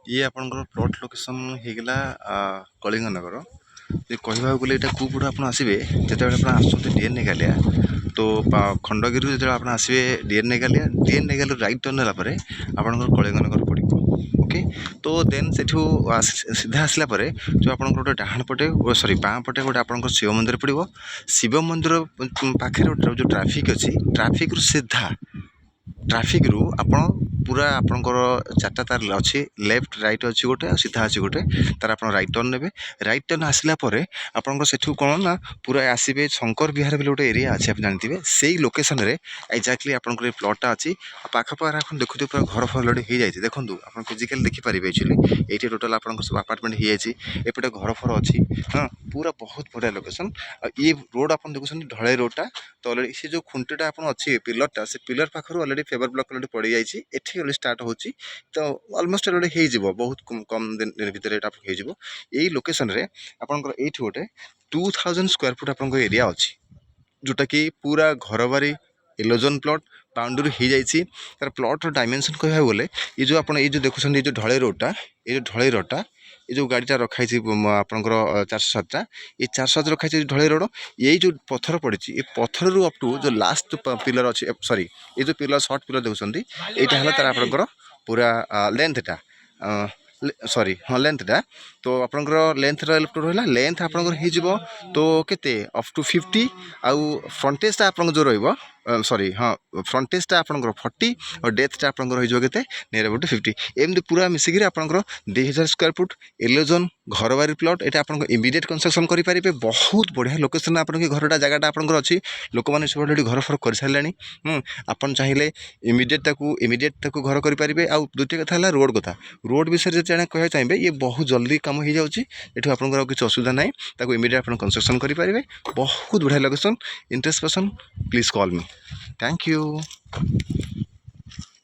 ये आपंकर plot location होगा कलिंग नगर कहवा गले यहाँ कौपट आप आसवे जो आप डीएन गालिया तो खंडगिरी जो आप आसवे डीएन गालिया राइट टर्न नापर आपंकर कलिंग नगर पड़ो ओके। तो देन से सीधा आसला जो आप गोटे डाण पटे सरी बाँ पटे गोटे आप शिव मंदिर पड़ो। शिव मंदिर पाखे जो ट्राफिक अच्छी ट्राफिक रु सीधा ट्राफिक रु आपण पूरा आपंकर चार्टा तार अच्छी लेफ्ट राइट अच्छी गोटे सीधा अच्छी गोटे तार आप राइट टर्न ने राइट टर्न आसला आपंकर सेठू कौन ना पूरा आसवे शंकर विहार बोले गोटे एरिया अच्छे आप जानते से लोकेशन में एक्जाक्टली आपंकर प्लॉटा अच्छी पाखपाख आप देखुए पूरा घर फर लड़े हो जाए देखो आप फिजिकाली देखिपारे एक्चुअली ये टोटाल आप आपार्टमेंट हो जाए एपटे घर फर अच्छी हाँ पूरा बहुत बढ़िया लोकेशन। ये रोड आप देखुं ढलाई रोडटा तो अलरेडी से जो खुंटीटा आप अच्छी पिलरटा से पिलर पाखर अलरेडी फेबर ब्लॉक अलरेडी पड़ जाइए एठी अलरेडी स्टार्ट होची तो ऑलमोस्ट अलरेडी हो बहुत कम दिन भितर एटा हो यही लोकेशन रे आपनकर एठी गोटे 2000 स्क्वायर फुट आपनकर एरिया अच्छी जोटा कि पूरा घर बारी इलोजन प्लॉट बाउंड्री हो जाइए तार प्लॉट डायमेंशन कह बोले ये जो आप ये जो देखुं ये जो ढलाई रोडटा ये ढलाई रोडटा ये जो गाड़ीटा रखाई आपंकर 407 ये 407 रखाई ढलाई रोड यही जो पत्थर पड़ी ये पत्थर रु अप टू जो लास्ट पिलर अच्छी सॉरी ये जो पिलर शॉर्ट पिलर देखुं यहाँ है तार आपंकर पूरा लेंथटा सॉरी हाँ लेंथटा तो आपंकर लेंथ रहा लेंथ आपंकर हो तो केते अप टू 50 आउ फ्रंटेजटा आप जो रही सॉरी हाँ फ्रंटेजटा आपंकर 40 और डेथटा आपंकर होते नियर अबाउट 50 एमती पूरा मिसिकी आपंकर 2000 स्क्वायर फुट इलोजन घर बारी प्लॉट ये आप इमिडिएट कंस्ट्रक्शन करेंगे बहुत बढ़िया लोकेशन आप घरटा जगह आपंकर अच्छी लोक मैंने सब ऑलरेडी घर फर कर सारे आपन चाहिए इमिडिएट घर करेंगे आ द्वितीय कथा है रोड कथा रोड विषय जाने कह चाहिए ये बहुत जल्दी कम हो जाऊँगी ये आपंकर किसी असुविधा ना इमिडिएट आप कंस्ट्रक्शन करेंगे बहुत बढ़िया location interest person please call me thank you.